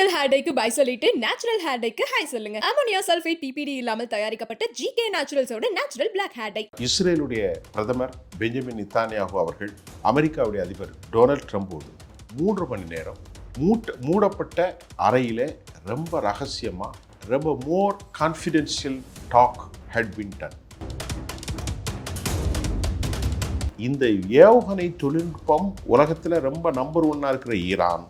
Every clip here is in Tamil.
கெமிக்கல் ஹேர் டைக்கு பை சொல்லிட்டு நேச்சுரல் ஹேர் டைக்கு ஹை சொல்லுங்க. அமோனியா சல்ஃபேட் பிபிடி இல்லாமல் தயாரிக்கப்பட்ட ஜிகே நேச்சுரல்ஸோட நேச்சுரல் பிளாக் ஹேர் டை. இஸ்ரேலுடைய பிரதமர் பெஞ்சமின் நித்தானியாகு அவர்கள் அமெரிக்காவுடைய அதிபர் டொனால்ட் ட்ரம்போடு 3 மணி நேரம் மூடப்பட்ட அறையிலே ரொம்ப ரகசியமாக ரொம்ப more confidential talk had been done. இந்த ஏவுகணை தொழில்நுட்பம் உலகத்தில் ரொம்ப நம்பர் 1 இருக்கிற ஈரான்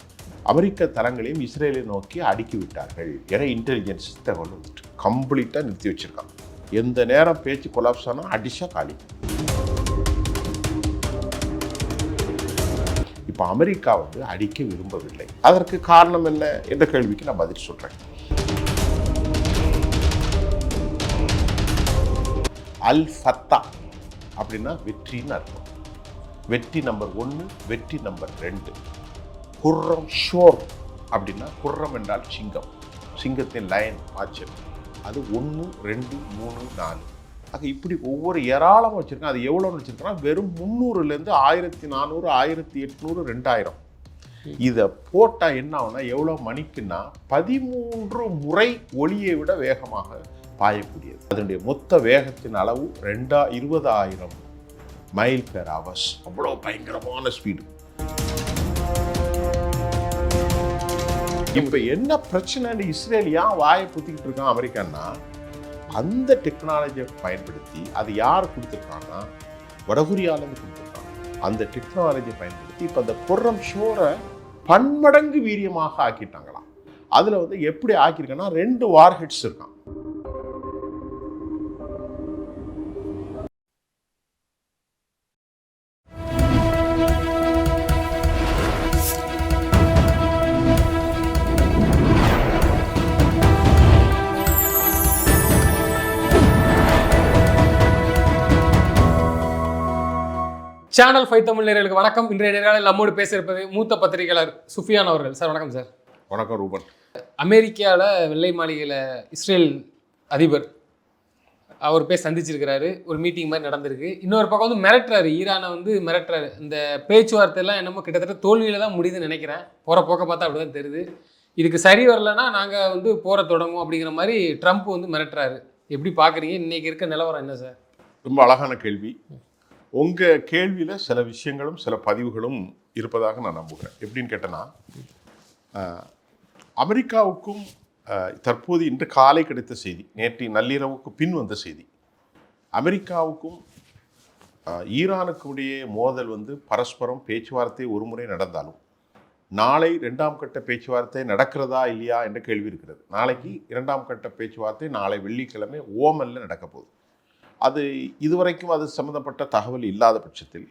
அமெரிக்க தளங்களையும் இஸ்ரேலை நோக்கி அடுக்கி விட்டார்கள் என இன்டெலிஜென்ஸ் தகவல் வந்துட்டு கம்ப்ளீட்டாக நிறுத்தி வச்சிருக்காங்க. எந்த நேரம் பேச்சு கொலாப்ஸ் ஆனால் அடிஷா காலி. இப்போ அமெரிக்கா அடிக்க விரும்பவில்லை. அதற்கு காரணம் என்ன என்ற கேள்விக்கு நான் பதில் சொல்றேன். அல் ஃபத்தா அப்படின்னா வெற்றின்னு அர்த்தம். வெற்றி நம்பர் 1, வெற்றி நம்பர் 2. குர்ரம் ஷோர் அப்படின்னா குர்ரம் என்றால் சிங்கம், சிங்கத்தின் லயன் ஆச்சர். அது 1, 2, 3, 4 ஆக இப்படி ஒவ்வொரு ஏராளமாக வச்சுருக்கேன். அது எவ்வளோன்னு வச்சுருக்கேன்னா வெறும் 300லேருந்து 1400, 1800, 2000. இதை போட்டால் என்ன ஆகுனா எவ்வளோ மணிக்குன்னா 13 முறை ஒளியை விட வேகமாக பாயக்கூடியது. அதனுடைய மொத்த வேகத்தின் அளவு 20,000 மைல் பெர் ஹவர்ஸ். அவ்வளோ பயங்கரமான ஸ்பீடு. இப்போ என்ன பிரச்சனை, இஸ்ரேல் ஏன் வாயை புத்திக்கிட்டு இருக்கான் அமெரிக்கான்னா, அந்த டெக்னாலஜியை பயன்படுத்தி அது யார் கொடுத்துருக்காங்கன்னா வடகொரியாவிலேருந்து கொடுத்துருக்காங்க. அந்த டெக்னாலஜியை பயன்படுத்தி இப்போ அந்த குர்ரம் ஷோரை பன்மடங்கு வீரியமாக ஆக்கிட்டாங்களாம். அதில் எப்படி ஆக்கியிருக்கேன்னா 2 வார்ஹெட்ஸ் இருக்கான். சேனல் 5 தமிழ் நேயர்களுக்கு வணக்கம். இன்றைய நேர்காணலில் நம்மோடு பேச இருப்பது மூத்த பத்திரிகையாளர் சுஃபியான் அவர்கள். சார் வணக்கம். சார் வணக்கம் ரூபன். அமெரிக்காவில் வெள்ளை மாளிகையில் இஸ்ரேல் அதிபர் அவர் போய் சந்திச்சிருக்கிறாரு. ஒரு மீட்டிங் மாதிரி நடந்திருக்கு. இன்னொரு பக்கம் மிரட்டுறாரு, ஈரானை மிரட்டுறாரு. இந்த பேச்சுவார்த்தையெல்லாம் என்னமோ கிட்டத்தட்ட தோல்வியில் தான் முடியுதுன்னு நினைக்கிறேன். போகிற போக்க பார்த்தா அப்படி தான் தெரியுது. இதுக்கு சரி வரலன்னா நாங்கள் போரை தொடங்குவோம் அப்படிங்கிற மாதிரி ட்ரம்ப் மிரட்டுறாரு. எப்படி பார்க்குறீங்க? இன்றைக்கி இருக்க நிலவரம் என்ன சார்? ரொம்ப அழகான கேள்வி. உங்கள் கேள்வியில் சில விஷயங்களும் சில பதிவுகளும் இருப்பதாக நான் நம்புகிறேன். எப்படின்னு கேட்டேன்னா, அமெரிக்காவுக்கும் தற்போது இன்று காலை கிடைத்த செய்தி, நேற்று நள்ளிரவுக்கு பின் வந்த செய்தி, அமெரிக்காவுக்கும் ஈரானுக்கும் இடையே மோதல் பரஸ்பரம் பேச்சுவார்த்தை ஒரு முறை நடந்தாலும் நாளை 2ஆம் கட்ட பேச்சுவார்த்தை நடக்கிறதா இல்லையா என்ற கேள்வி இருக்கிறது. நாளைக்கு 2ஆம் கட்ட பேச்சுவார்த்தை நாளை வெள்ளிக்கிழமை ஓமனில் நடக்க போகுது. அது இதுவரைக்கும் அது சம்மந்தப்பட்ட தகவல் இல்லாத பட்சத்தில்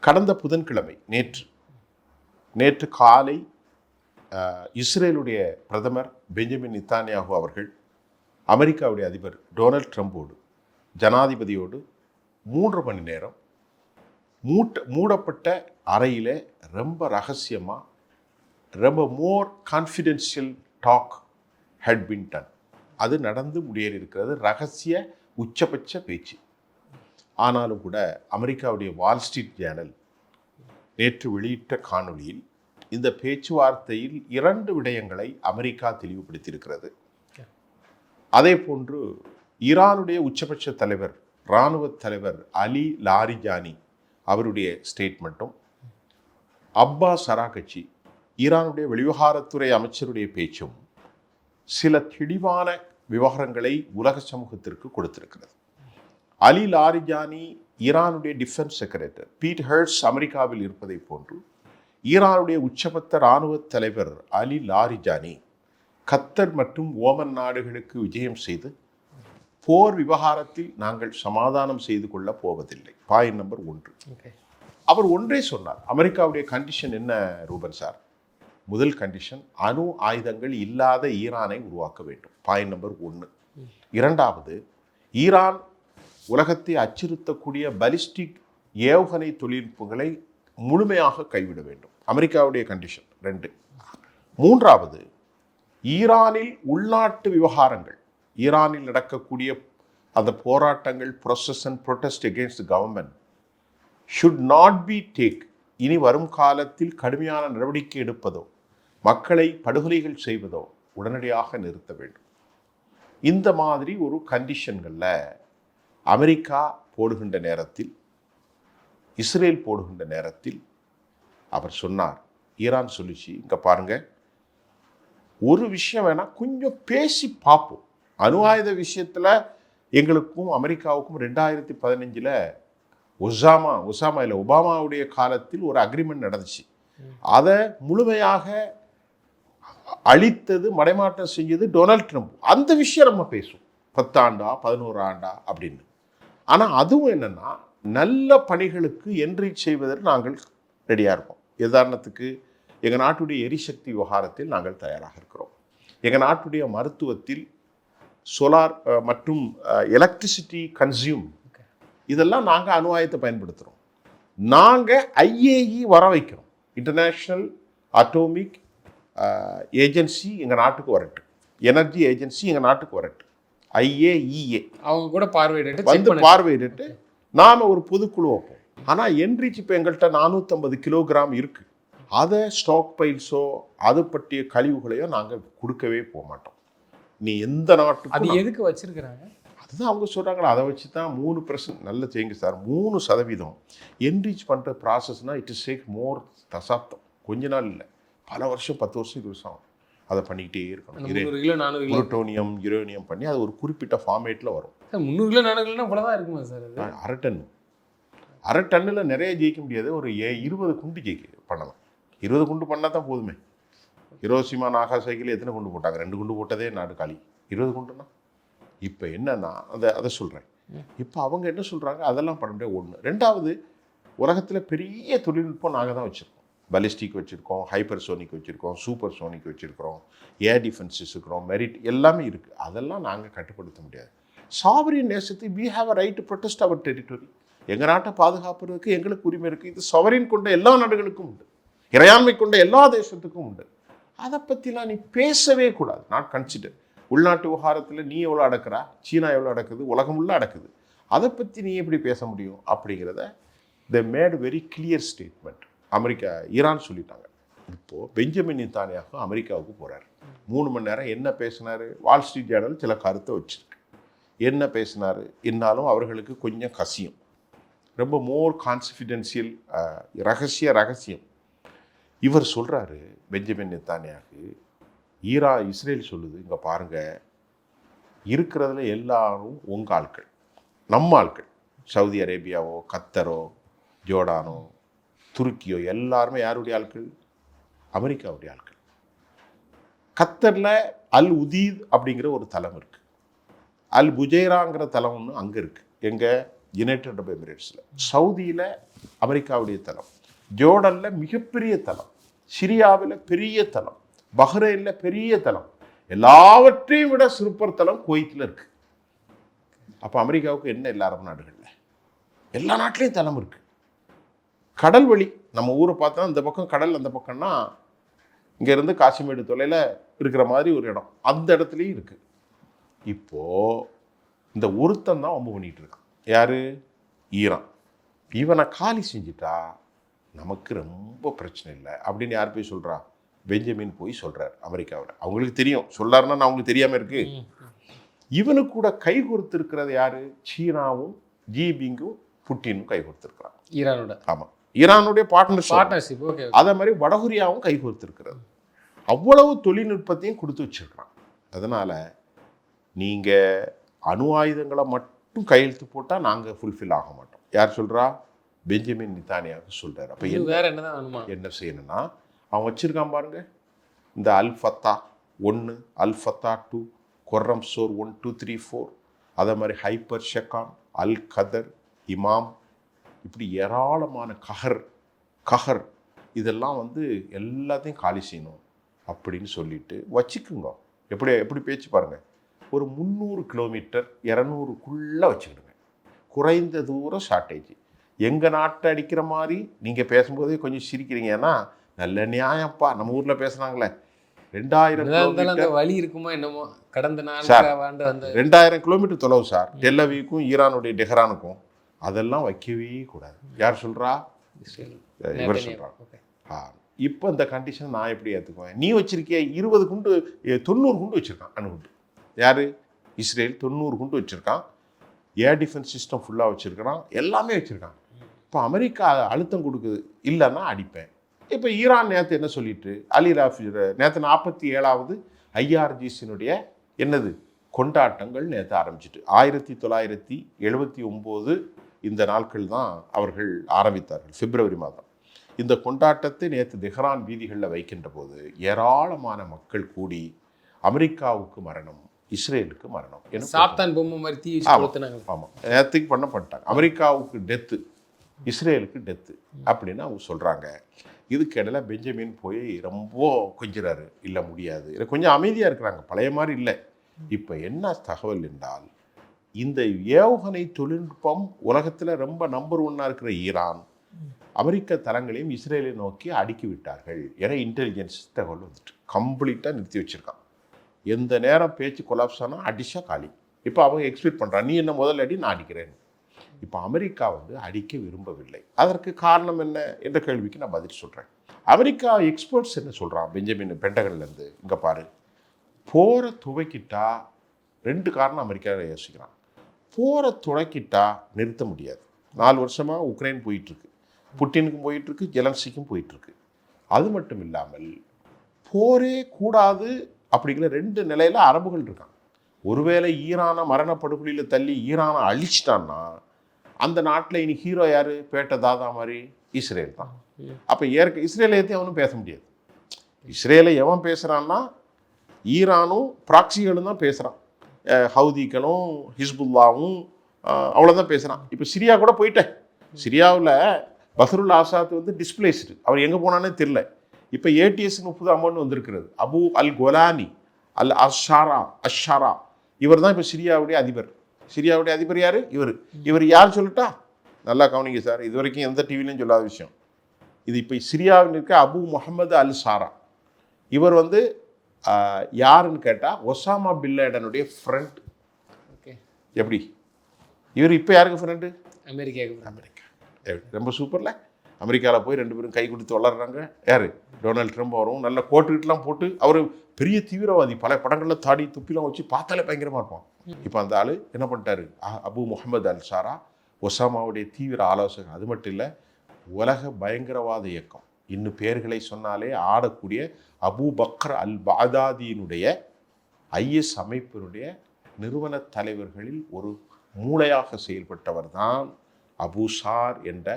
கடந்த புதன்கிழமை நேற்று காலை இஸ்ரேலுடைய பிரதமர் பெஞ்சமின் நித்தானியாகு அவர்கள் அமெரிக்காவுடைய அதிபர் டொனால்ட் ட்ரம்போடு ஜனாதிபதியோடு 3 மணி நேரம் மூடப்பட்ட அறையில் ரொம்ப ரகசியமாக ரொம்ப more confidential talk had been done. அது நடந்து முடியேறியிருக்கிறது. ரகசிய உச்சபட்ச பேச்சு. ஆனாலும் கூட அமெரிக்காவுடைய வால் ஸ்ட்ரீட் ஜேர்னல் நேற்று வெளியிட்ட காணொலியில் இந்த பேச்சுவார்த்தையில் 2 விடயங்களை அமெரிக்கா தெளிவுபடுத்தியிருக்கிறது. அதே போன்று ஈரானுடைய உச்சபட்ச தலைவர், இராணுவ தலைவர் அலி லாரிஜானி அவருடைய ஸ்டேட்மெண்ட்டும், அப்பாஸ் அராகச்சி ஈரானுடைய வெளிவிவகாரத்துறை அமைச்சருடைய பேச்சும் சில தெளிவான விவகாரங்களை உலக சமூகத்திற்கு கொடுத்திருக்கிறது. அலி லாரிஜானி ஈரானுடைய டிஃபென்ஸ் செக்ரட்டரி, பீட் ஹெர்ட்ஸ் அமெரிக்காவில் இருப்பதை போன்று ஈரானுடைய உச்சபட்ச இராணுவ தலைவர் அலி லாரிஜானி கத்தர் மற்றும் ஓமன் நாடுகளுக்கு விஜயம் செய்து போர் விவகாரத்தில் நாங்கள் சமாதானம் செய்து கொள்ள போவதில்லை. Point number 1. அவர் ஒன்றே சொன்னார். அமெரிக்காவுடைய கண்டிஷன் என்ன ரூபன் சார்? முதல் கண்டிஷன், அணு ஆயுதங்கள் இல்லாத ஈரானை உருவாக்க வேண்டும். Point number 1. 2வது, ஈரான் உலகத்தை அச்சுறுத்தக்கூடிய பலிஸ்டிக் ஏவுகணை தொழில்நுட்பங்களை முழுமையாக கைவிட வேண்டும். அமெரிக்காவுடைய கண்டிஷன் 2. 3வது, ஈரானில் உள்நாட்டு விவகாரங்கள், ஈரானில் நடக்கக்கூடிய அந்த போராட்டங்கள், process and protest against government should not be take. இனி வரும் காலத்தில் கடுமையான நடவடிக்கை எடுப்பதோ மக்களை படுகொலைகள் செய்வதோ உடனடியாக நிறுத்த வேண்டும். இந்த மாதிரி ஒரு கண்டிஷன்களில் அமெரிக்கா போடுகின்ற நேரத்தில், இஸ்ரேல் போடுகின்ற நேரத்தில் அவர் சொன்னார், ஈரான் சொல்லிச்சு, இங்கே பாருங்கள், ஒரு விஷயம் வேணால் கொஞ்சம் பேசி பார்ப்போம். அணு ஆயுத விஷயத்தில் எங்களுக்கும் அமெரிக்காவுக்கும் 2015 ஒபாமாவுடைய காலத்தில் ஒரு அக்ரிமெண்ட் நடந்துச்சு. அதை முழுமையாக அழித்தது, மடைமாற்றம் செஞ்சது டொனால்ட் ட்ரம்ப். அந்த விஷயம் நம்ம பேசுவோம், 10 ஆண்டா 11 ஆண்டா அப்படின்னு. ஆனால் அதுவும் என்னென்னா, நல்ல பணிகளுக்கு என்ரீச் செய்வதற்கு நாங்கள் ரெடியாக இருக்கோம். உதாரணத்துக்கு எங்கள் நாட்டுடைய எரிசக்தி விவகாரத்தில் நாங்கள் தயாராக இருக்கிறோம். எங்கள் நாட்டுடைய மருத்துவத்தில் சோலார் மற்றும் எலக்ட்ரிசிட்டி கன்சியூம், இதெல்லாம் நாங்கள் அணு ஆயுதத்தை பயன்படுத்துகிறோம். நாங்கள் ஐஏஇ வர வைக்கிறோம், இன்டர்நேஷ்னல் அட்டோமிக் ஏஜென்சி எங்கள் நாட்டுக்கு வரட்டு, எனர்ஜி ஏஜென்சி எங்கள் நாட்டுக்கு வரட்டு, IAEA அவங்க கூட பார்வையிட்டு நாம் ஒரு பொதுக்குழு வைப்போம். ஆனால் என்ரிச் இப்போ எங்கள்கிட்ட 450 கிலோகிராம் இருக்குது. அதை ஸ்டாக் பைல்ஸோ அது பற்றிய கழிவுகளையோ நாங்கள் கொடுக்கவே போக மாட்டோம். நீ எந்த நாட்டுக்கு அது எதுக்கு வச்சிருக்கிறாங்க, அதுதான் அவங்க சொல்கிறாங்களா, அதை வச்சு தான் 3% நல்ல செய்யுங்க சார், 3% என்ரிச் பண்ணுற ப்ராசஸ்னால் இட் இஸ் டேக் மோர் தசாப்தம், கொஞ்ச நாள் இல்லை, பல வருஷம், 10 வருஷம் 20 வருஷம் அதை பண்ணிக்கிட்டே இருக்கணும். புளுட்டோனியம் யுரேனியம் பண்ணி அது ஒரு குறிப்பிட்ட ஃபார்மேட்டில் வரும். 300 கிலோ 400 கிலோ இவ்வளோதான் இருக்குமா சார்? அது அரை டன்னில் நிறைய ஜெயிக்க முடியாது, ஒரு 20 குண்டு பண்ணலாம். 20 குண்டு பண்ணால் தான் போதுமே. ஹிரோஷிமா நாகாசாகியில் எத்தனை குண்டு போட்டாங்க? 2 குண்டு போட்டதே நாடு காலி. 20 குண்டுனா இப்போ என்னன்னா, அதை சொல்கிறேன். இப்போ அவங்க என்ன சொல்கிறாங்க, அதெல்லாம் பண்ண முடியாது. ஒன்று. ரெண்டாவது, உலகத்தில் பெரிய தொழில்நுட்பம் நாங்கள் தான் வச்சுருக்கோம். பலிஸ்டிக் வச்சுருக்கோம், ஹைப்பர் சோனிக் வச்சுருக்கோம், சூப்பர் சோனிக் வச்சுருக்கிறோம், ஏர் டிஃபென்ஸ் வச்சுருக்கிறோம், மெரிட் எல்லாமே இருக்குது. அதெல்லாம் நாங்கள் கட்டுப்படுத்த முடியாது. சாவரின் நேசத்தை we have a right to protest our territory. எங்கள் நாட்டை பாதுகாப்புறதுக்கு எங்களுக்கு உரிமை இருக்குது. இது சாவரின் கொண்ட எல்லா நாடுகளுக்கும் உண்டு, இறையாண்மை கொண்ட எல்லா தேசத்துக்கும் உண்டு. அதை பற்றிலாம் நீ பேசவே கூடாது, நாட் கன்சிடர். உள்நாட்டு விவகாரத்தில் நீ எவ்வளோ அடக்குறா, சீனா எவ்வளோ அடக்குது, உலகம் உள்ள அடக்குது, அதை பற்றி நீ எப்படி பேச முடியும் அப்படிங்கிறத they made very clear statement. America Iran சொல்லிட்டாங்க. இப்போது பெஞ்சமின் நெதன்யாஹூ அமெரிக்காவுக்கு போகிறார். 3 மணி நேரம் என்ன பேசினார்? வால் ஸ்ட்ரீட் ஜேர்னல் சில கருத்தை வச்சுருக்கு. என்ன பேசினார் என்னாலும் அவர்களுக்கு கொஞ்சம் கசியும், ரொம்ப மோர் கான்ஃபிடென்ஷியல், ரகசியம். இவர் சொல்கிறாரு, பெஞ்சமின் நெதன்யாஹூ, இஸ்ரேல் சொல்லுது, இங்கே பாருங்கள், இருக்கிறதுல எல்லாரும் உங்கள் ஆட்கள், நம்ம ஆட்கள், சவுதி அரேபியாவோ கத்தரோ ஜோர்டானோ துருக்கியோ எல்லாருமே யாருடைய ஆட்கள்? அமெரிக்காவுடைய ஆட்கள். கத்தரில் அல் உதீத் அப்படிங்கிற ஒரு தலம் இருக்குது, அல் புஜைராங்கிற தலம் ஒன்று அங்கே இருக்குது, எங்கள் யுனைடெட் அரப் எமிரேட்ஸில். சவுதியில் அமெரிக்காவுடைய தலம், ஜோர்டனில் மிகப்பெரிய தலம், சிரியாவில் பெரிய தலம், பஹ்ரைனில் பெரிய தலம், எல்லாவற்றையும் விட சூப்பர் தலம் குவைத்தில் இருக்குது. அப்போ அமெரிக்காவுக்கு என்ன எல்லா அரபு நாடுகளில் எல்லா நாட்டிலையும் தலம் இருக்குது. கடல் வழி, நம்ம ஊரை பார்த்தா இந்த பக்கம் கடல், அந்த பக்கம்னா இங்கேருந்து காசிமேடு தொலையில் இருக்கிற மாதிரி ஒரு இடம், அந்த இடத்துலையும் இருக்குது. இப்போது இந்த ஒருத்தன் தான் வம்பு பண்ணிகிட்டு இருக்கான். யார்? ஈரான். இவனை காலி செஞ்சுட்டா நமக்கு ரொம்ப பிரச்சனை இல்லை அப்படின்னு யார் போய் சொல்கிறா? பெஞ்சமின் போய் சொல்கிறார் அமெரிக்காவில். அவங்களுக்கு தெரியும், சொல்லாருன்னா நான் அவங்களுக்கு தெரியாமல் இருக்கு. இவனுக்கு கூட கை கொடுத்துருக்கிறது யார்? சீனாவும் ஜிபிங்கும் புட்டினும் கை கொடுத்துருக்குறான் ஈரானோட. ஆமாம், ஈரானுடைய பார்ட்னர்ஷிப். அதே மாதிரி வடகொரியாவும் கை கொடுத்துருக்கிறது. அவ்வளவு தொழில்நுட்பத்தையும் கொடுத்து வச்சிருக்கிறான். அதனால் நீங்கள் அணு ஆயுதங்களை மட்டும் கையெழுத்து போட்டால் நாங்கள் ஃபுல்ஃபில் ஆக மாட்டோம். யார் சொல்கிறா? பெஞ்சமின் நெதன்யாஹூ சொல்கிறார். அப்போ என்ன செய்யணும்னா, அவன் வச்சுருக்கான் பாருங்க, இந்த அல் ஃபத்தா 1, அல் ஃபத்தா 2, கொர்ரம் சோர் 1, 2, 3, 4, அதே மாதிரி ஹைப்பர் ஷெக்கான், அல் கதர், இமாம், இப்படி ஏராளமான கஹர் இதெல்லாம் எல்லாத்தையும் காலி செய்யணும் அப்படின்னு சொல்லிட்டு வச்சுக்குங்க. எப்படி பேச்சு பாருங்கள், ஒரு 300 கிலோமீட்டர் 200க்குள்ளே வச்சுக்கிடுங்க. குறைந்த தூரம் ஷார்ட்டேஜ். எங்கள் நாட்டை அடிக்கிற மாதிரி நீங்கள் பேசும்போதே கொஞ்சம் சிரிக்கிறீங்க. ஏன்னா நல்ல நியாயம்ப்பா, நம்ம ஊரில் பேசுனாங்களே 2000 வழி இருக்குமா என்னமோ. கடந்த 2000 கிலோமீட்டர் தொலைவு சார், டெல்லவிக்கும் ஈரானுடைய டெஹரானுக்கும். அதெல்லாம் வைக்கவே கூடாது. யார் சொல்கிறா? இவர் சொல்கிறாங்க. இப்போ இந்த கண்டிஷன் நான் எப்படி ஏற்றுக்குவேன்? நீ வச்சிருக்கிய 20 குண்டு 90 குண்டு வச்சுருக்கான் அணுகுண்டு. யார்? இஸ்ரேல் 90 குண்டு வச்சுருக்கான். ஏர் டிஃபென்ஸ் சிஸ்டம் ஃபுல்லாக வச்சுருக்கிறான். எல்லாமே வச்சுருக்கான். இப்போ அமெரிக்கா அழுத்தம் கொடுக்குது, இல்லைன்னா அடிப்பேன். இப்போ ஈரான் நேற்று என்ன சொல்லிட்டு அலி ராஃபி நேற்று 47வது ஐஆர்ஜிசினுடைய என்னது கொண்டாட்டங்கள் நேற்று ஆரம்பிச்சிட்டு 1979 இந்த நாட்கள் தான் அவர்கள் ஆரம்பித்தார்கள், பிப்ரவரி மாதம். இந்த கொண்டாட்டத்தை நேற்று தெஹ்ரான் வீதிகளில் வைக்கின்ற போது ஏராளமான மக்கள் கூடி அமெரிக்காவுக்கு மரணம், இஸ்ரேலுக்கு மரணம், சாத்தான் பொம்மை மாதிரி தீ ஆமாம் நேற்றுக்கு பண்ணப்பட்டாங்க. அமெரிக்காவுக்கு டெத்து, இஸ்ரேலுக்கு டெத்து அப்படின்னு அவங்க சொல்கிறாங்க. இதுக்கு இடையில பெஞ்சமின் போய் ரொம்ப கொஞ்சிறாரு, இல்லை முடியாது, கொஞ்சம் அமைதியாக இருக்கிறாங்க, பழைய மாதிரி இல்லை. இப்போ என்ன தகவல் என்றால், இந்த ஏவுகணை தொழில்நுட்பம் உலகத்தில் ரொம்ப நம்பர் 1 இருக்கிற ஈரான் அமெரிக்க தளங்களையும் இஸ்ரேலை நோக்கி அடுக்கி விட்டார்கள் என இன்டெலிஜென்ஸ் தகவல் வந்துட்டு கம்ப்ளீட்டாக நிறுத்தி வச்சுருக்கான். எந்த நேரம் பேச்சு கொலாப்ஸ் ஆனால் அடிஷா காலி. இப்போ அவங்க எக்ஸ்பெக்ட் பண்ணுறான், நீ என்ன முதல் அடி நான் அடிக்கிறேன். இப்போ அமெரிக்கா அடிக்க விரும்பவில்லை. அதற்கு காரணம் என்ன என்ற கேள்விக்கு நான் பதில் சொல்கிறேன். அமெரிக்கா எக்ஸ்பர்ட்ஸ் என்ன சொல்கிறான், பெஞ்சமின் பென்டகன்லேருந்து, இங்கே பாரு, போரை துவக்கிட்டா 2 காரணம் அமெரிக்கா யோசிக்கிறான். போரை துவக்கிட்டா நிறுத்த முடியாது. 4 வருஷமாக உக்ரைன் போயிட்டுருக்கு, புட்டினுக்கும் போயிட்டுருக்கு, ஜெலன்ஸ்கிக்கும் போயிட்டுருக்கு. அது மட்டும் இல்லாமல் போரே கூடாது அப்படிங்கிற 2 நிலையில் அரபுகள் இருக்கான். ஒருவேளை ஈரானை மரணப்படுகொலியில் தள்ளி ஈரானை அழிச்சிட்டான்னா அந்த நாட்டில் இனி ஹீரோ யார்? பேட்ட தாதா மாதிரி இஸ்ரேல் தான். அப்போ இஸ்ரேலை ஏற்றி அவனும் பேச முடியாது. இஸ்ரேலை எவன் பேசுகிறான்னா ஈரானும் ப்ராக்சிகளும் தான் பேசுகிறான். ஹவுதிகளும் ஹிஸ்புல்லாவும் அவ்வளோதான் பேசுகிறான். இப்போ சிரியா கூட போயிட்டேன். சிரியாவில் பஹ்ருல் ஆசாத் டிஸ்பிளேஸ்டு, அவர் எங்கே போனானே தெரில. இப்போ ஏடிஎஸ்னு 30 அமௌண்ட் வந்திருக்கிறது. அபு அல் கோலானி அல் அஷாரா இவர் தான் இப்போ சிரியாவுடைய அதிபர். சிரியாவுடைய அதிபர் யார்? இவர் யார் சொல்லட்டா? நல்லா கவனிங்க சார், இது வரைக்கும் எந்த டிவிலையும் சொல்லாத விஷயம் இது. இப்போ சிரியாவில் இருக்க அபு முஹம்மது அல் ஷாரா, இவர் யாருன்னு கேட்டால் ஒசாமா பின் லேடனுடைய ஃப்ரெண்ட். ஓகே, எப்படி இவர் இப்போ யாருக்கு ஃப்ரெண்டு? அமெரிக்கா. ரொம்ப சூப்பரில். அமெரிக்காவில் போய் 2 பேரும் கை கொடுத்து வளர்றாங்க. யார்? Donald Trump. வரும் நல்ல கோட்டுக்கிட்டலாம் போட்டு, அவர் பெரிய தீவிரவாதி, பல படங்களில் தாடி துப்பிலாம் வச்சு பார்த்தாலே பயங்கரமாக இருப்பான். இப்போ அந்த ஆள் என்ன பண்ணிட்டாரு? அபு முஹம்மது அல் ஷாரா ஒசாமாவுடைய தீவிர ஆலோசகர். அது மட்டும் இல்லை, உலக பயங்கரவாத இயக்கம், இன்னும் பேர்களை சொன்னாலே ஆடக்கூடிய அபு பக்ர் அல் பாதாதியினுடைய ஐஎஸ் அமைப்பினுடைய நிறுவன தலைவர்களில் ஒரு மூளையாக செயல்பட்டவர் தான் அபு ஷார் என்ற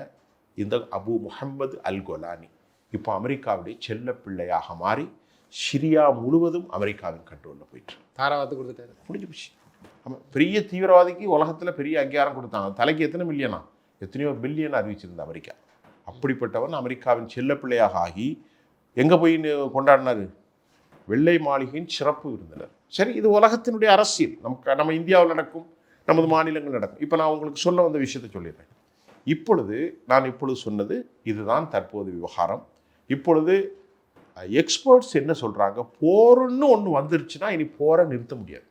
இந்த அபு முஹம்மது அல் கோலானி. இப்போ அமெரிக்காவுடைய செல்ல பிள்ளையாக மாறி சிரியா முழுவதும் அமெரிக்காவின் கண்ட்ரோலில் போயிட்டு தாராவாத்து கொடுத்துட்டாரு. முடிஞ்சு போச்சு. ஆமாம், பெரிய தீவிரவாதிக்கு உலகத்தில் பெரிய அங்கீகாரம் கொடுத்தாங்க. தலைக்கு எத்தனை மில்லியனா, எத்தனையோ பில்லியன் அறிவிச்சிருந்த அமெரிக்கா. அப்படிப்பட்டவன் அமெரிக்காவின் செல்ல பிள்ளையாக ஆகி எங்கே போய் கொண்டாடினார்? வெள்ளை மாளிகையின் சிறப்பு விருந்தினர். சரி, இது உலகத்தினுடைய அரசியல். நம்ம இந்தியாவில் நடக்கும், நமது மாநிலங்கள் நடக்கும். இப்போ நான் உங்களுக்கு சொல்ல வந்த விஷயத்தை சொல்லிடுறேன். நான் இப்பொழுது சொன்னது இதுதான் தற்போது விவகாரம். இப்பொழுது எக்ஸ்பர்ட்ஸ் என்ன சொல்கிறாங்க, போருன்னு ஒன்று வந்துருச்சுன்னா இனி போரை நிறுத்த முடியாது.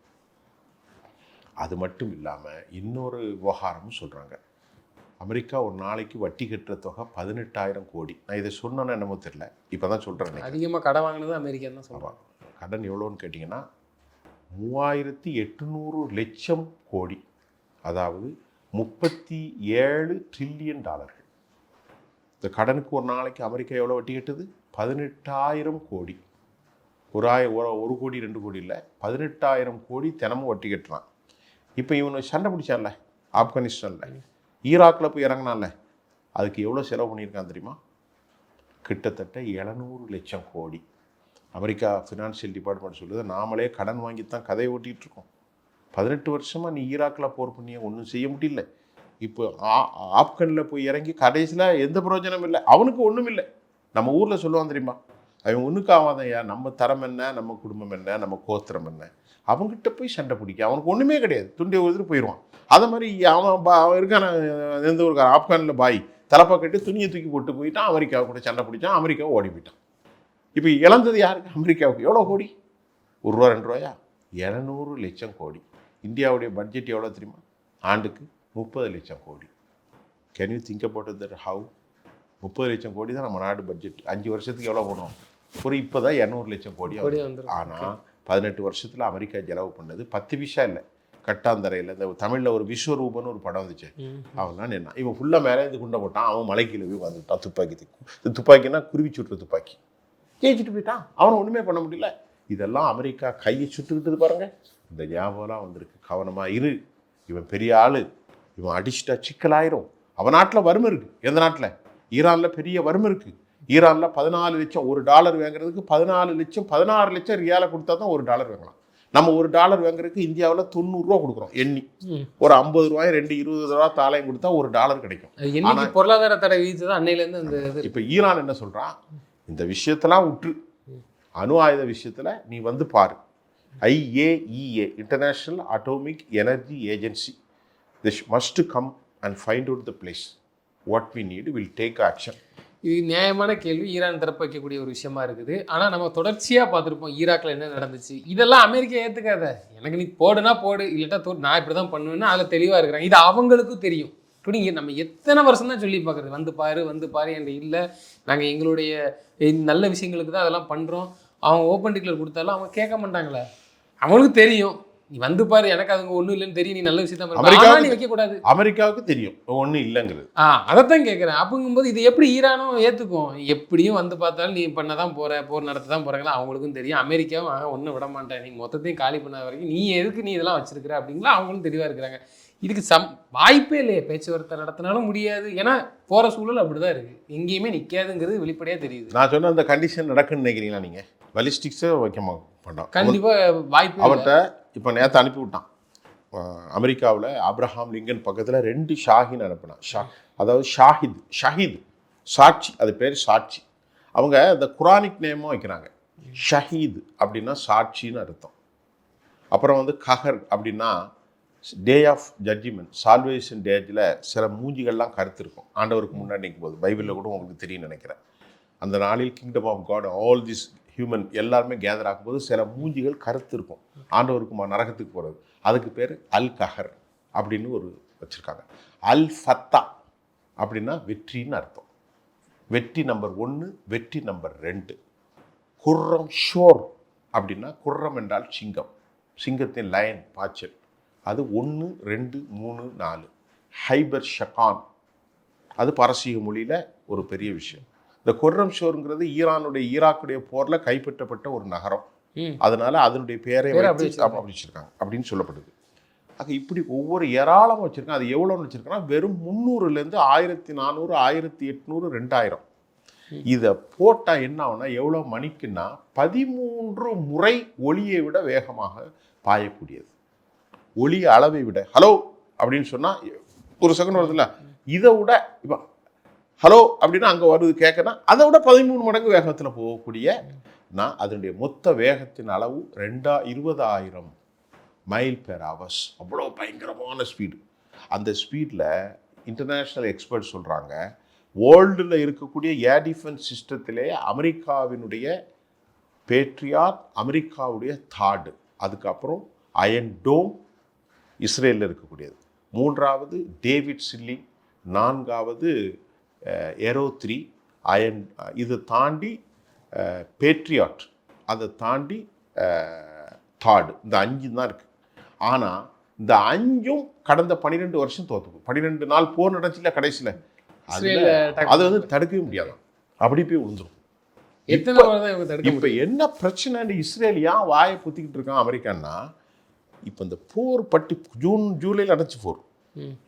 அது மட்டும் இல்லாமல் இன்னொரு விவகாரமும் சொல்கிறாங்க. அமெரிக்கா ஒரு நாளைக்கு வட்டி கட்டுற தொகை 18,000 கோடி. நான் இதை சொன்னேன்னு என்னமோ தெரியல, இப்போ தான் சொல்கிறேன். அதிகமாக கடன் வாங்கினது அமெரிக்கா தான் சொல்கிறாங்க. கடன் எவ்வளோன்னு கேட்டிங்கன்னா 3800 லட்சம் கோடி, அதாவது $37 ட்ரில்லியன். இந்த கடனுக்கு ஒரு நாளைக்கு அமெரிக்கா எவ்வளோ வட்டி கட்டுது? 18,000 கோடி. ஒரு கோடி 2 கோடி இல்லை, 18,000 கோடி தினமும் வட்டி கட்டுறான். இப்போ இவனை சண்டை பிடிச்சான்ல ஆப்கானிஸ்தானில், ஈராக்கில் போய் இறங்கினான்ல, அதுக்கு எவ்வளோ செலவு பண்ணியிருக்கான் தெரியுமா? கிட்டத்தட்ட 700 லட்சம் கோடி. அமெரிக்கா ஃபினான்ஷியல் டிபார்ட்மெண்ட் சொல்லுது, நாமளே கடன் வாங்கித்தான் கதையை ஓட்டிகிட்டு இருக்கோம். 18 வருஷமாக நீ ஈராக்கில் போர் பண்ணிய ஒன்றும் செய்ய முடியல. இப்போ ஆப்கனில் போய் இறங்கி கடைசியில் எந்த பிரயோஜனம் இல்லை, அவனுக்கு ஒன்றும் இல்லை. நம்ம ஊரில் சொல்லுவான் தெரியுமா, அவன் ஒன்றுக்கு ஆகாதையா, நம்ம தரம் என்ன, நம்ம குடும்பம் என்ன, நம்ம கோத்திரம் என்ன, அவங்ககிட்ட போய் சண்டை பிடிக்க அவனுக்கு ஒன்றுமே கிடையாது, துண்டியை ஒருத்தர் போயிடுவான். அதை மாதிரி அவன் இருக்கான எந்த ஒரு ஆப்கானில் பாய் தலைப்பா கட்டி துணியை தூக்கி போட்டு போயிட்டான், அமெரிக்காவை கூட சண்டை பிடிச்சான், அமெரிக்காவை ஓடி போயிட்டான். இப்போ இழந்தது யாருக்கு? அமெரிக்காவுக்கு. எவ்வளோ கோடி? ₹1 ₹2 700 லட்சம் கோடி. இந்தியாவுடைய பட்ஜெட் எவ்வளோ தெரியுமா? ஆண்டுக்கு 30 லட்சம் கோடி. Can you think about that? How 30 லட்சம் கோடி தான் நம்ம நாடு பட்ஜெட். 5 வருஷத்துக்கு எவ்வளோ போனோம்? ஒரு இப்போ தான் 200 லட்சம் கோடி. ஆனால் 18 வருஷத்தில் அமெரிக்கா செலவு பண்ணது 10 பைசா இல்லை. கட்டாந்தரையில் இந்த தமிழில் ஒரு விஸ்வரூபன்னு ஒரு படம் வந்துச்சு. அவன் தான் என்ன இவன் ஃபுல்லாக மேலே இருந்து குண்டை போட்டான், அவன் மலைக்கீழே போய் வந்துட்டான். துப்பாக்கினா குருவி சுட்டுற துப்பாக்கி ஜெயிச்சுட்டு போயிட்டான். அவனை ஒன்றுமே பண்ண முடியல. இதெல்லாம் அமெரிக்கா கையை சுட்டுக்கிட்டது பாருங்க. இந்த ஞாபகம்லாம் வந்திருக்கு. கவனமாக இரு, இவன் பெரிய ஆள், இவன் அடிச்சுட்டா சிக்கலாயிரும். அவன் நாட்டில் வறுமை இருக்குது. எந்த நாட்டில்? ஈரானில் பெரிய வறுமை இருக்குது. ஈரானில் 14 லட்சம் ஒரு டாலர் வாங்குறதுக்கு 14 லட்சம் 16 லட்சம் ரியாலை கொடுத்தா தான் ஒரு டாலர் வாங்கலாம். நம்ம ஒரு டாலர் வாங்குறதுக்கு இந்தியாவில் 90 ரூபா கொடுக்குறோம். எண்ணி ஒரு 50 ரூபாய் 20 ரூபா தாளையும் கொடுத்தா ஒரு டாலர் கிடைக்கும். ஆனால் பொருளாதார தடை விதிச்சது அன்னையிலேருந்து அந்த இப்போ ஈரான் என்ன சொல்கிறான், இந்த விஷயத்தெல்லாம் விட்டு அணு ஆயுத விஷயத்தில் நீ வந்து பாரு. IAEA international atomic energy agency this must come and find out the place what we need will take action. இது நியாயமான கேள்வி, ஈரான் தரப்பு வைக்கக்கூடிய ஒரு விஷயமா இருக்குது. ஆனால் நம்ம தொடர்ச்சியாக பார்த்துருப்போம் ஈராக்கில் என்ன நடந்துச்சு. இதெல்லாம் அமெரிக்கா ஏற்றுக்காத, எனக்கு நீ போடுனா போடு, இல்லாட்டா நான் இப்படி தான் பண்ணுவேன்னா அதில் தெளிவாக இருக்கிறாங்க. இது அவங்களுக்கும் தெரியும். இப்படி நம்ம எத்தனை வருஷம் தான் சொல்லி பார்க்குறது, வந்து பாரு என்ற இல்லை, நாங்கள் எங்களுடைய நல்ல விஷயங்களுக்கு தான் அதெல்லாம் பண்ணுறோம். அவங்க ஓப்பன் டிக்ளேர் கொடுத்தாலும் அவங்க கேட்க மாட்டாங்களே. அவங்களுக்கு தெரியும், நீ வந்து பாரு, எனக்கு அதுங்க ஒன்றும் இல்லைன்னு தெரியும், நீ நல்ல விஷயம் தான் நீ வைக்கக்கூடாது. அமெரிக்காவுக்கு தெரியும் ஒன்றும் இல்லைங்கிறது. அதைத்தான் கேட்குறேன். அப்படிங்கும்போது இது எப்படி ஈரானும் ஏற்றுக்கும்? எப்படியும் வந்து பார்த்தாலும் நீ பண்ண தான் போகிற, போர் நடத்த தான் போகிறாங்களா அவங்களுக்கும் தெரியும். அமெரிக்காவும் ஒன்றும் விட மாட்டேன், நீ மொத்தத்தையும் காலி பண்ண வரைக்கும் நீ எதுக்கு நீ இதெல்லாம் வச்சிருக்கிற அப்படிங்களா அவங்களும் தெளிவாக இருக்கிறாங்க. இதுக்கு வாய்ப்பே இல்லையே, பேச்சுவார்த்தை நடத்தினாலும் முடியாது. ஏன்னா போகிற சூழல் அப்படி தான் இருக்குது, எங்கேயுமே நிற்காதுங்கிறது வெளிப்படையாக தெரியுது. நான் சொன்ன அந்த கண்டிஷன் நடக்குன்னு நினைக்கிறீங்களா நீங்கள்? பலிஸ்டிக்ஸே வைக்க மாட்டோம் கண்டிப்பாக வாய்ப்பு. அவர்கிட்ட இப்போ நேற்று அனுப்பி விட்டான். அமெரிக்காவில் ஆப்ரஹாம் லிங்கன் பக்கத்தில் 2 ஷாஹின் அனுப்பினான். அதாவது ஷஹீத் சாட்சி, அது பேர் சாட்சி. அவங்க இந்த குரானிக் நேமும் வைக்கிறாங்க. ஷஹீத் அப்படின்னா சாட்சின்னு அர்த்தம். அப்புறம் வந்து கஹர் அப்படின்னா டே ஆஃப் ஜட்ஜ்மெண்ட், சால்வேஷன் டேஜில் சில மூஞ்சிகள்லாம் கருத்து இருக்கும் ஆண்டவருக்கு முன்னாடி நிற்கும் போது. பைபிளில் கூட உங்களுக்கு தெரியும் நினைக்கிறேன். அந்த நாளில் kingdom of God all this human எல்லாருமே கேதர் ஆகும்போது சில மூஞ்சிகள் கருத்து இருக்கும் ஆண்டவருக்கு நரகத்துக்கு போகிறது. அதுக்கு பேர் அல் கஹர் அப்படின்னு ஒரு வச்சுருக்காங்க. அல் ஃபத்தா அப்படின்னா வெற்றின்னு அர்த்தம். வெற்றி நம்பர் 1, வெற்றி நம்பர் 2. குர்ரம் ஷோர் அப்படின்னா, குர்ரம் என்றால் சிங்கம், சிங்கத்தின் லயன் பாய்ச்சல், அது 1, 2, 3, 4. ஹைபர் ஷகான், அது பாரசீக மொழியில் ஒரு பெரிய விஷயம். இந்த குர்ரம் ஷோருங்கிறது ஈராக்குடைய போரில் கைப்பற்றப்பட்ட ஒரு நகரம். அதனால அதனுடைய பேரை வச்சிருக்காங்க அப்படின்னு சொல்லப்படுது. ஆக இப்படி ஒவ்வொரு ஏராளமாக வச்சுருக்காங்க. அது எவ்வளோன்னு வச்சுருக்காங்கன்னா வெறும் 300லேருந்து 1400, 1800, 2000. இதை போட்டால் என்ன ஆகுனா எவ்வளோ மணிக்குன்னா 13 முறை ஒளியை விட வேகமாக பாயக்கூடியது. ஒளி அளவை விட ஹலோ அப்படின்னு சொன்னால் ஒரு செகண்ட் வருதுல்ல, இதை விட இப்போ ஹலோ அப்படின்னா அங்கே வருது கேட்கனா அதை விட 13 மடங்கு வேகத்தில் போகக்கூடிய அதனுடைய மொத்த வேகத்தின் அளவு 20,000 மைல் பெர் ஹவர்ஸ். அவ்வளோ பயங்கரமான ஸ்பீடு. அந்த ஸ்பீடில் இன்டர்நேஷ்னல் எக்ஸ்பர்ட் சொல்கிறாங்க வேர்ல்டில் இருக்கக்கூடிய ஏர் டிஃபென்ஸ் சிஸ்டத்திலே அமெரிக்காவினுடைய பேட்ரியாட், அமெரிக்காவுடைய தாடு, அதுக்கப்புறம் அயன் டோம் இஸ்ரேலில் இருக்கக்கூடியது, 3வது டேவிட் சில்லிங், 4வது ஏரோ 3 அயன், இதை தாண்டி பேட்ரியாட், அதை தாண்டி தாடு, இந்த 5 தான் இருக்குது. ஆனால் இந்த 5ம் கடந்த 12 வருஷம் தோற்று 12 நாள் போர் நடந்துச்சுல கடைசியில், அது வந்து தடுக்கவே முடியாது, அப்படி போய் விழுந்துடும். இப்போ என்ன பிரச்சனை, இஸ்ரேல் ஏன் வாயை புத்திக்கிட்டு இருக்கான் அமெரிக்கான்னா, இப்போ இந்த போர் பட்டி ஜூலையில் அடைச்சி போர்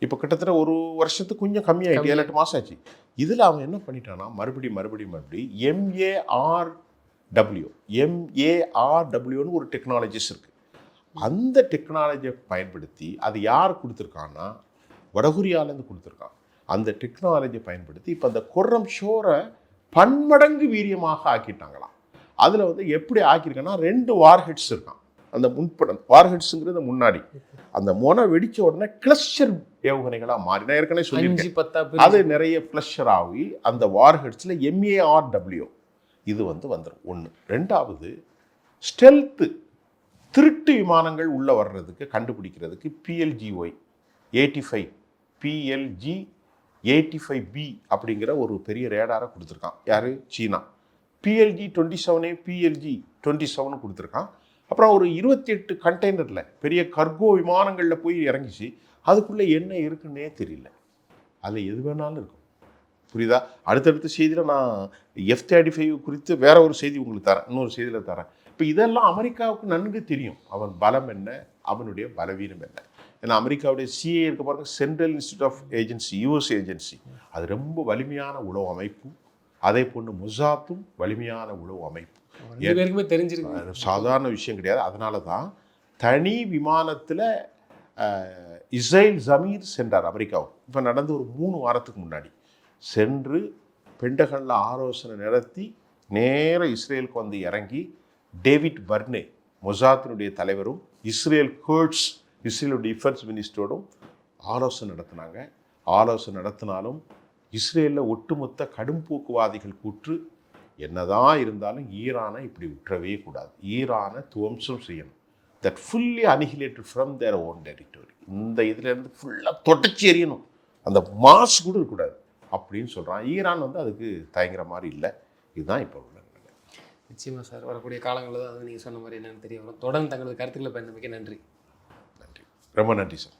இப்போ கிட்டத்தட்ட ஒரு வருஷத்துக்கு கொஞ்சம் கம்மியாகிட்டு 7-8 மாதம் ஆச்சு. இதில் அவன் என்ன பண்ணிட்டான்னா மறுபடியும் MARWன்னு ஒரு டெக்னாலஜிஸ் இருக்குது. அந்த டெக்னாலஜியை பயன்படுத்தி, அது யார் கொடுத்துருக்கான்னா வடகொரியாவிலேருந்து கொடுத்துருக்கான். அந்த டெக்னாலஜியை பயன்படுத்தி இப்போ அந்த குர்ரம் ஷோரை பன்மடங்கு வீரியமாக ஆக்கிட்டாங்களாம். அதில் வந்து எப்படி ஆக்கியிருக்காங்கன்னா 2 வார்ஹெட்ஸ் இருக்கான். அந்த முன்படம் வார்ஹெட்ஸுங்கிறது முன்னாடி, அந்த மொனை வெடித்த உடனே கிளஸ்டர் ஏவுகணைகளாக மாறி, நான் ஏற்கனவே சொல்லியிருக்கேன், அது நிறைய கிளஸ்டர் ஆகி அந்த வார்ஹெட்ஸில் MARW இது வந்து வந்துடும். 1. 2வது ஸ்டெல்த்து, திருட்டு விமானங்கள் உள்ளே வர்றதுக்கு கண்டுபிடிக்கிறதுக்கு PLGY 85 PLG 85B அப்படிங்கிற ஒரு பெரிய ரேடாரை கொடுத்துருக்கான். யார்? சீனா. PLG 27A PLG 27 கொடுத்துருக்கான். அப்புறம் ஒரு 28 கண்டெய்னரில் பெரிய கர்கோ விமானங்களில் போய் இறங்கிச்சு. அதுக்குள்ளே என்ன இருக்குன்னே தெரியல. அதில் எது வேணாலும் இருக்கும். புரியுதா? அடுத்தடுத்த செய்தியில் நான் F-35 குறித்து வேற ஒரு செய்தி உங்களுக்கு தரேன், இன்னொரு செய்தியில் தரேன். இப்போ இதெல்லாம் அமெரிக்காவுக்கு நன்கு தெரியும். அவன் பலம் என்ன, அவனுடைய பலவீனம் என்ன. ஏன்னா அமெரிக்காவுடைய CIA இருக்க பாருங்க, central institute of agency, US agency, அது ரொம்ப வலிமையான உளவு அமைப்பு. அதே போன்று மொசாத்தும் வலிமையான உளவு அமைப்பு. ரெண்டு பேருக்குமே தெரிஞ்சிருக்கு. அது சாதாரண விஷயம் கிடையாது. அதனால தான் தனி விமானத்தில் இஸ்ரேல் ஜமீர் சென்றார் அமெரிக்காவுக்கு. இப்போ நடந்து ஒரு 3 வாரத்துக்கு முன்னாடி சென்று பென்டகனில் ஆலோசனை நடத்தி நேர இஸ்ரேலுக்கு வந்து இறங்கி டேவிட் பர்னே மொசாத்தினுடைய தலைவரும் இஸ்ரேல் கர்ட்ஸ் இஸ்ரேலுடைய டிஃபென்ஸ் மினிஸ்டரோடும் ஆலோசனை நடத்தினாங்க. ஆலோசனை நடத்தினாலும் இஸ்ரேலில் ஒட்டுமொத்த கடும் போக்குவாதிகள் கூற்று என்னதான் இருந்தாலும் ஈரானை இப்படி விட்டுறவே கூடாது, ஈரானை துவம்சம் செய்யணும், that fully annihilated from their own territory, இந்த இதுலேருந்து ஃபுல்லாக தொடச்சி எறியணும், அந்த மாஸ் கூட இருக்கக்கூடாது அப்படின்னு சொல்கிறான். ஈரான் வந்து அதுக்கு தயங்குற மாதிரி இல்லை. இதுதான் இப்போ உள்ள நிலை. நிச்சயமாக சார், வரக்கூடிய காலங்களில் தான் அது நீங்கள் சொன்ன மாதிரி என்னென்னு தெரிய வரும். தொடர்ந்து தங்களது கருத்துக்களை பயந்தமைக்கு நன்றி. நன்றி, ரொம்ப நன்றி சார்.